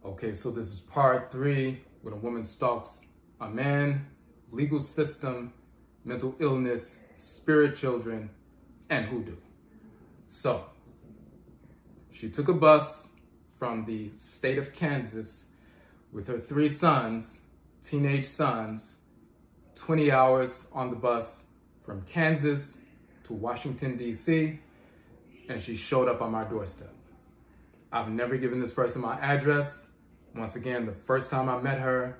Okay, so this is part 3 when a woman stalks a man, legal system, mental illness, spirit children, and hoodoo. So, she took a bus from the state of Kansas with her 3 sons, teenage sons, 20 hours on the bus from Kansas to Washington, D.C., and she showed up on my doorstep. I've never given this person my address. Once again, the first time I met her,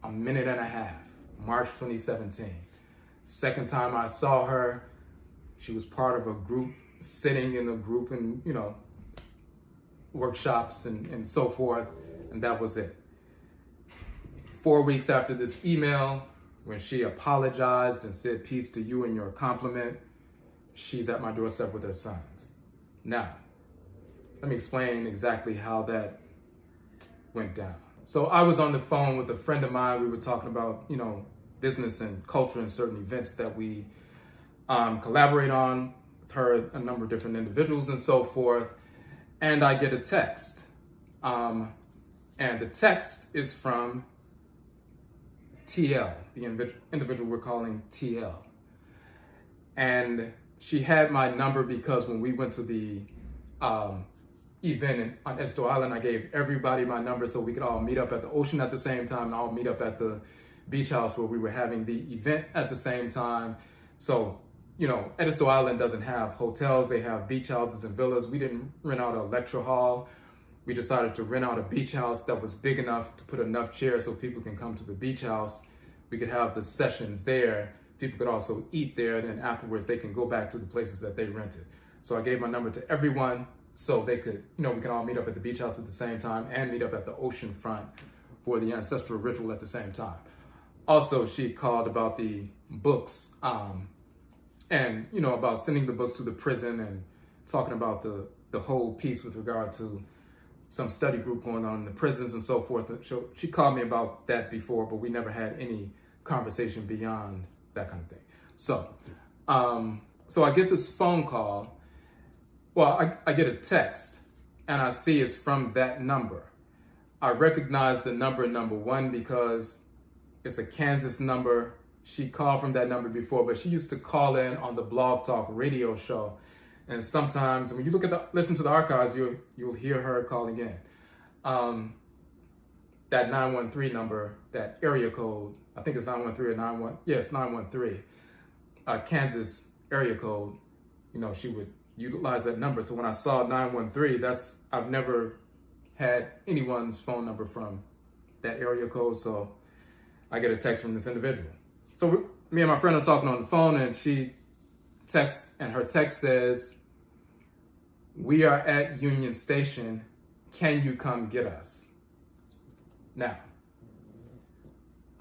a minute and a half, March 2017. Second time I saw her, she was part of a group, sitting in a group and, workshops and so forth, and that was it. 4 weeks after this email, when she apologized and said peace to you and your compliment, she's at my doorstep with her sons. Now, let me explain exactly how that went down. So I was on the phone with a friend of mine. We were talking about, business and culture and certain events that we collaborate on with her, a number of different individuals and so forth. And I get a text. And the text is from TL, the individual we're calling TL. And she had my number because when we went to the event on Esto Island, I gave everybody my number so we could all meet up at the ocean at the same time and all meet up at the beach house where we were having the event at the same time. So, Esto Island doesn't have hotels, they have beach houses and villas. We didn't rent out a lecture hall. We decided to rent out a beach house that was big enough to put enough chairs so people can come to the beach house. We could have the sessions there. People could also eat there, and then afterwards they can go back to the places that they rented. So I gave my number to everyone so they could, we can all meet up at the beach house at the same time and meet up at the ocean front for the ancestral ritual at the same time. Also, she called about the books and, about sending the books to the prison and talking about the whole piece with regard to some study group going on in the prisons and so forth. So she called me about that before, but we never had any conversation beyond that kind of thing. So, so I get this phone call. Well, I get a text and I see it's from that number. I recognize the number 1 because it's a Kansas number. She called from that number before, but she used to call in on the Blog Talk radio show. And sometimes when you listen to the archives, you'll hear her calling in. That 913 number, that area code, I think it's 913 or 91. Yes, 913. Kansas area code. She would utilize that number. So when I saw 913, I've never had anyone's phone number from that area code. So I get a text from this individual. So me and my friend are talking on the phone, and she texts, and her text says, "We are at Union Station. Can you come get us?" Now,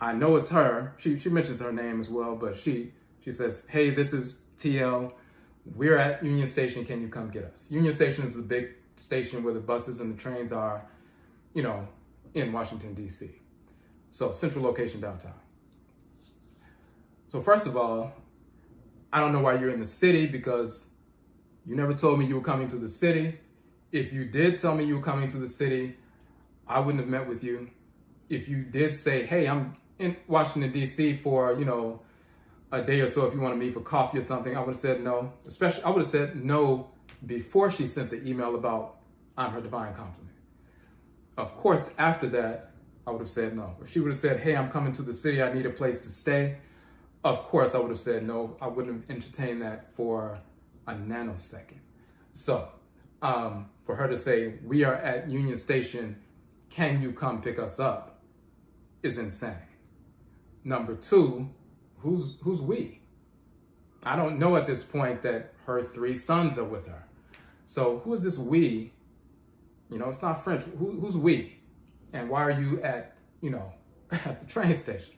I know it's her. She mentions her name as well, but she says, "Hey, this is TL. We're at Union Station. Can you come get us?" Union Station is the big station where the buses and the trains are, in Washington, D.C. So central location downtown. So first of all, I don't know why you're in the city because you never told me you were coming to the city. If you did tell me you were coming to the city, I wouldn't have met with you. If you did say, "Hey, I'm in Washington, D.C. for, a day or so if you want to meet for coffee or something," I would have said no. Especially, I would have said no before she sent the email about "I'm her divine compliment." Of course, after that, I would have said no. If she would have said, "Hey, I'm coming to the city, I need a place to stay," of course, I would have said no. I wouldn't have entertained that for a nanosecond. So, for her to say, "We are at Union Station, can you come pick us up?" is insane. Number 2, who's we? I don't know at this point that her 3 sons are with her. So who is this we? It's not French. Who's we? And why are you at, at the train station?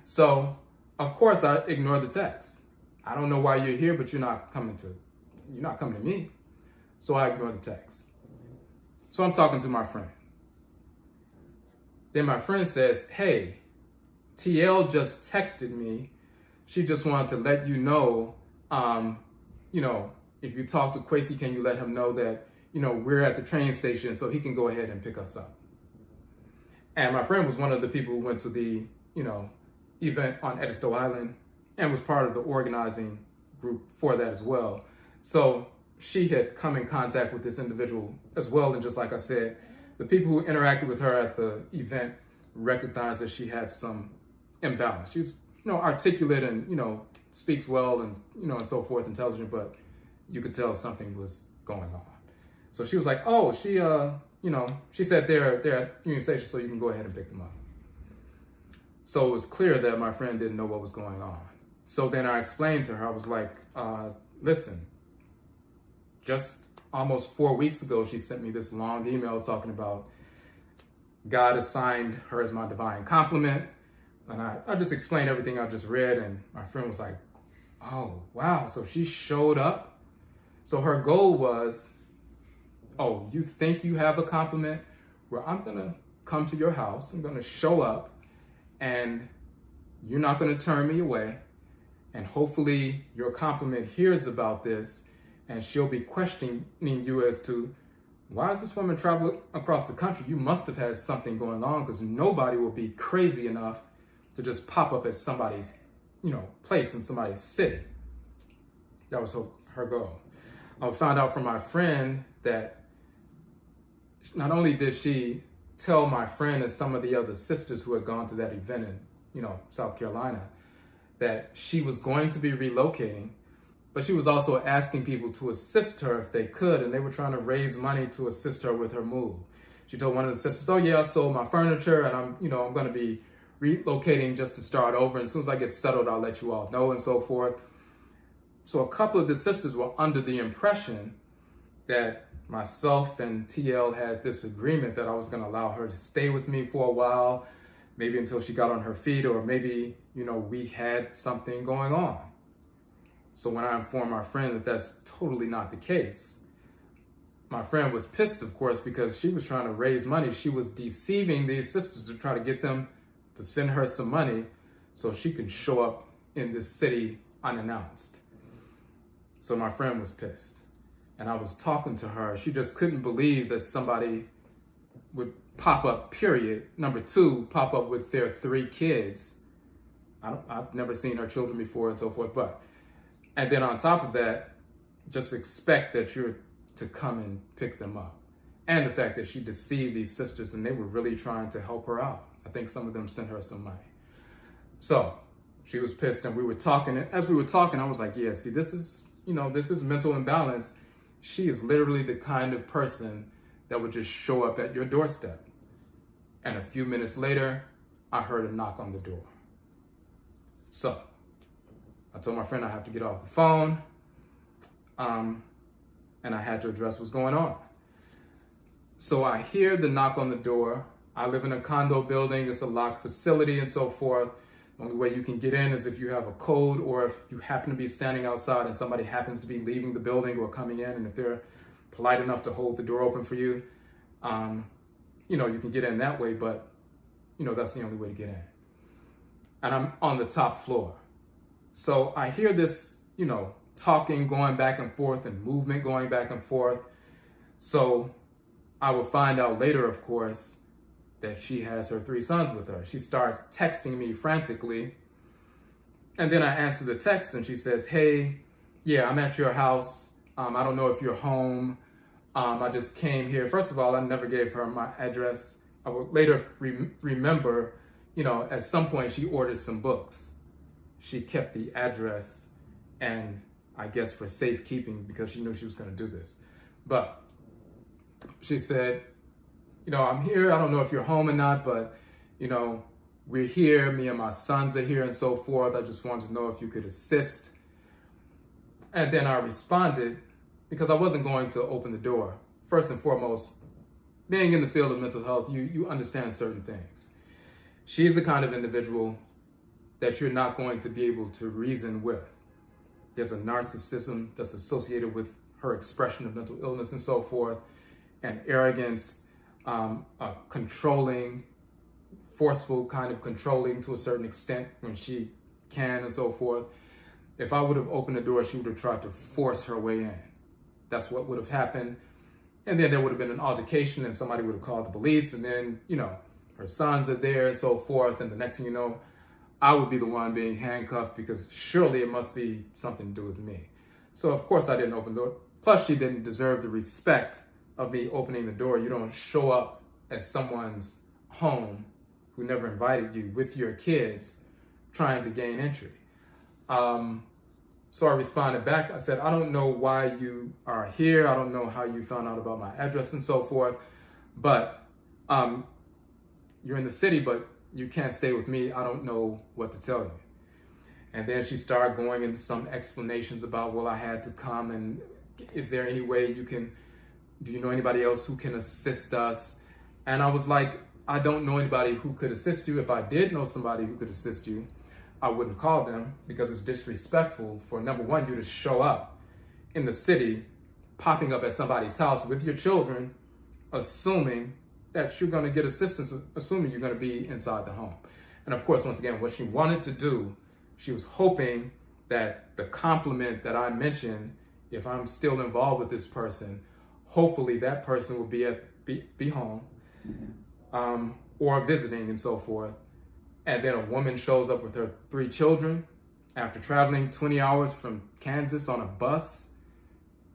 So, of course, I ignored the text. I don't know why you're here, but you're not coming to me. So I ignored the text. So I'm talking to my friend. Then my friend says, "Hey, TL just texted me. She just wanted to let you know, if you talk to Kwesi, can you let him know that, we're at the train station so he can go ahead and pick us up?" And my friend was one of the people who went to the, event on Edisto Island and was part of the organizing group for that as well. So she had come in contact with this individual as well. And just like I said, the people who interacted with her at the event recognized that she had some imbalance. She was, articulate and, speaks well and, and so forth, intelligent, but you could tell something was going on. So she was like, oh, she said they're at Union Station, so you can go ahead and pick them up. So it was clear that my friend didn't know what was going on. So then I explained to her, I was like, listen, just almost 4 weeks ago, she sent me this long email talking about God assigned her as my divine complement. And I just explained everything I just read, and my friend was like, oh, wow, so she showed up? So her goal was, oh, you think you have a compliment? Well, I'm gonna come to your house, I'm gonna show up, and you're not gonna turn me away, and hopefully your compliment hears about this, and she'll be questioning you as to, why is this woman traveling across the country? You must have had something going on, because nobody will be crazy enough to just pop up at somebody's, place in somebody's city. That was her goal. I found out from my friend that not only did she tell my friend and some of the other sisters who had gone to that event in, South Carolina, that she was going to be relocating, but she was also asking people to assist her if they could, and they were trying to raise money to assist her with her move. She told one of the sisters, oh yeah, I sold my furniture and I'm going to be relocating just to start over. And as soon as I get settled, I'll let you all know and so forth. So a couple of the sisters were under the impression that myself and TL had this agreement that I was going to allow her to stay with me for a while, maybe until she got on her feet, or maybe, we had something going on. So when I informed my friend that that's totally not the case, my friend was pissed, of course, because she was trying to raise money. She was deceiving these sisters to try to get them to send her some money so she can show up in this city unannounced. So my friend was pissed. And I was talking to her. She just couldn't believe that somebody would pop up, period. Number two, pop up with their 3 kids. I've never seen her children before and so forth. And then on top of that, just expect that you're to come and pick them up. And the fact that she deceived these sisters and they were really trying to help her out. I think some of them sent her some money. So she was pissed, and we were talking. And as we were talking, I was like, yeah, see, this is mental imbalance. She is literally the kind of person that would just show up at your doorstep. And a few minutes later, I heard a knock on the door. So I told my friend I have to get off the phone, and I had to address what's going on. So I hear the knock on the door. I live in a condo building. It's a locked facility and so forth. The only way you can get in is if you have a code, or if you happen to be standing outside and somebody happens to be leaving the building or coming in, and if they're polite enough to hold the door open for you, you can get in that way, but, that's the only way to get in. And I'm on the top floor. So I hear this, talking going back and forth and movement going back and forth. So I will find out later, of course, that she has her 3 sons with her. She starts texting me frantically. And then I answer the text and she says, hey, yeah, I'm at your house. I don't know if you're home. I just came here. First of all, I never gave her my address. I will later remember, at some point she ordered some books. She kept the address, and I guess for safekeeping, because she knew she was going to do this. But she said, I'm here. I don't know if you're home or not, but, we're here. Me and my sons are here and so forth. I just wanted to know if you could assist. And then I responded, because I wasn't going to open the door. First and foremost, being in the field of mental health, you understand certain things. She's the kind of individual that you're not going to be able to reason with. There's a narcissism that's associated with her expression of mental illness and so forth, and arrogance, controlling, forceful kind of controlling to a certain extent when she can and so forth. If I would have opened the door, she would have tried to force her way in. That's what would have happened. And then there would have been an altercation and somebody would have called the police, and then, her sons are there and so forth. And the next thing you know, I would be the one being handcuffed because surely it must be something to do with me. So of course I didn't open the door. Plus she didn't deserve the respect of me opening the door. You don't show up at someone's home who never invited you with your kids trying to gain entry. So I responded back. I said, I don't know why you are here. I don't know how you found out about my address and so forth, but you're in the city, but you can't stay with me. I don't know what to tell you. And then she started going into some explanations about, well, I had to come, and is there any way do you know anybody else who can assist us? And I was like, I don't know anybody who could assist you. If I did know somebody who could assist you, I wouldn't call them, because it's disrespectful for, number one, you to show up in the city, popping up at somebody's house with your children, assuming that you're going to get assistance, assuming you're going to be inside the home. And of course, once again, what she wanted to do, she was hoping that the compliment that I mentioned, if I'm still involved with this person, hopefully that person will be home or visiting and so forth. And then a woman shows up with her 3 children after traveling 20 hours from Kansas on a bus.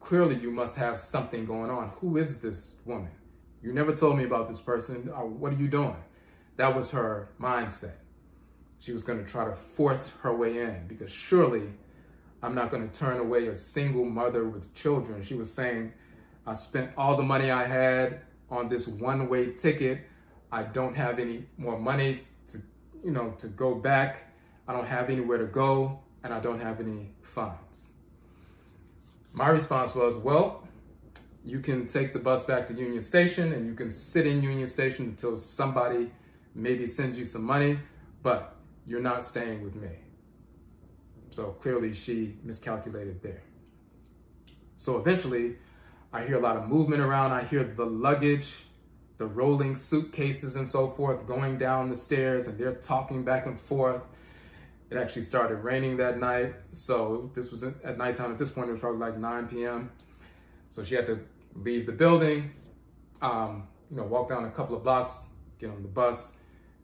Clearly you must have something going on. Who is this woman? You never told me about this person. What are you doing? That was her mindset. She was going to try to force her way in, because surely I'm not going to turn away a single mother with children. She was saying, I spent all the money I had on this one-way ticket. I don't have any more money to go back. I don't have anywhere to go, and I don't have any funds. My response was, well, you can take the bus back to Union Station, and you can sit in Union Station until somebody maybe sends you some money, but you're not staying with me. So clearly she miscalculated there. So eventually I hear a lot of movement around. I hear the luggage, the rolling suitcases and so forth going down the stairs, and they're talking back and forth. It actually started raining that night. So this was at nighttime. At this point, it was probably like 9 p.m. So she had to leave the building, walk down a couple of blocks, get on the bus,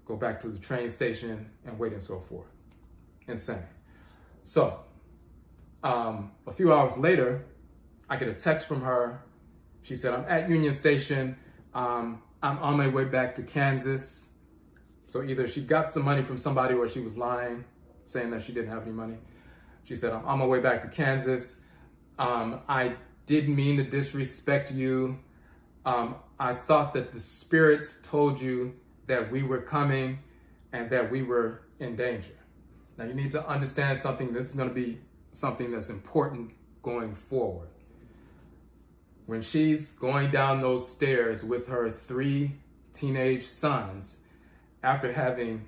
go back to the train station, and wait and so forth. Insane. So a few hours later, I get a text from her. She said, I'm at Union Station. I'm on my way back to Kansas. So either she got some money from somebody or she was lying, saying that she didn't have any money. She said, I'm on my way back to Kansas. I didn't mean to disrespect you. I thought that the spirits told you that we were coming and that we were in danger. Now you need to understand something. This is going to be something that's important going forward. When she's going down those stairs with her 3 teenage sons, after having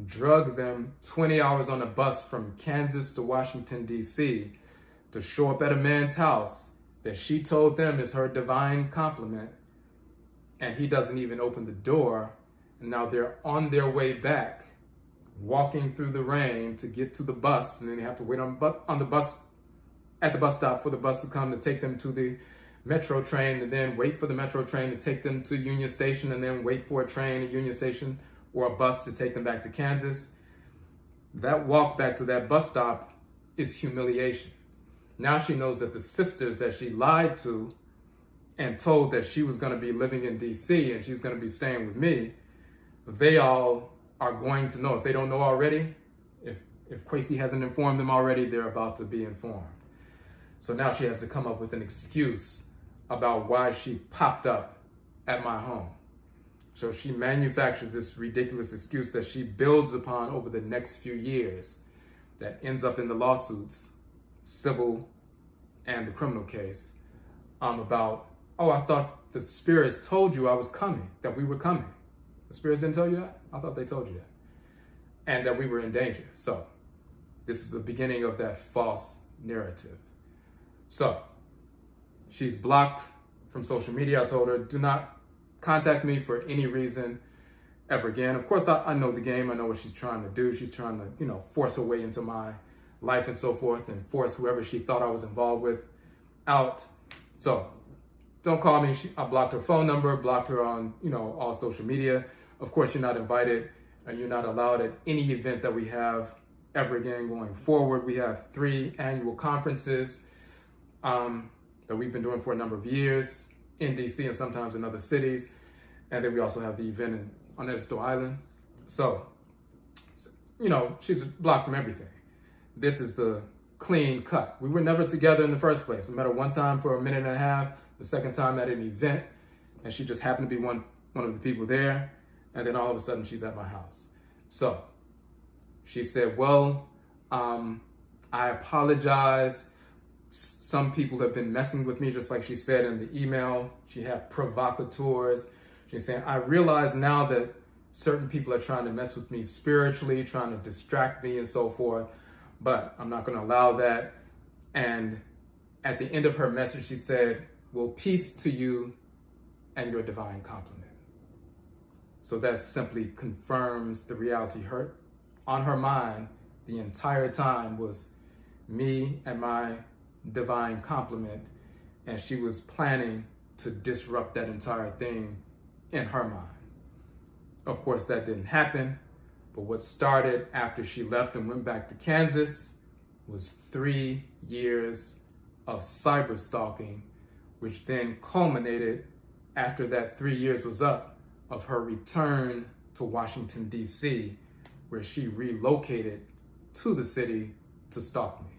drugged them 20 hours on a bus from Kansas to Washington, D.C., to show up at a man's house that she told them is her divine compliment, and he doesn't even open the door, and now they're on their way back, walking through the rain to get to the bus, and then they have to wait on the bus at the bus stop for the bus to come to take them to the metro train, and then wait for the metro train to take them to Union Station, and then wait for a train at Union Station or a bus to take them back to Kansas. That walk back to that bus stop is humiliation. Now she knows that the sisters that she lied to and told that she was going to be living in DC and she's going to be staying with me, they all are going to know. If they don't know already, if Kwesi hasn't informed them already, they're about to be informed. So now she has to come up with an excuse about why she popped up at my home. So she manufactures this ridiculous excuse that she builds upon over the next few years that ends up in the lawsuits, civil and the criminal case, about, oh, I thought the spirits told you I was coming, that we were coming. The spirits didn't tell you that? I thought they told you that. And that we were in danger. So this is the beginning of that false narrative. So she's blocked from social media. I told her, do not contact me for any reason ever again. Of course, I know the game. I know what she's trying to do. She's trying to, force her way into my life and so forth, and force whoever she thought I was involved with out. So don't call me. I blocked her phone number, blocked her on, all social media. Of course, you're not invited and you're not allowed at any event that we have ever again going forward. We have 3 annual conferences that we've been doing for a number of years in DC and sometimes in other cities. And then we also have the event on Edisto Island. So, you know, she's blocked from everything. This is the clean cut. We were never together in the first place. We met her one time for a minute and a half, the second time at an event, and she just happened to be one of the people there, and then all of a sudden she's at my house. So she said, well, I apologize. Some people have been messing with me, just like she said in the email. She had provocateurs. She's saying, I realize now that certain people are trying to mess with me spiritually, trying to distract me and so forth, but I'm not going to allow that. And at the end of her message, she said, well, peace to you and your divine compliment. So that simply confirms the reality. On her mind the entire time was me and my divine compliment, and she was planning to disrupt that entire thing in her mind. Of course, that didn't happen. But what started after she left and went back to Kansas was 3 years of cyber stalking, which then culminated after that 3 years was up of her return to Washington, D.C., where she relocated to the city to stalk me.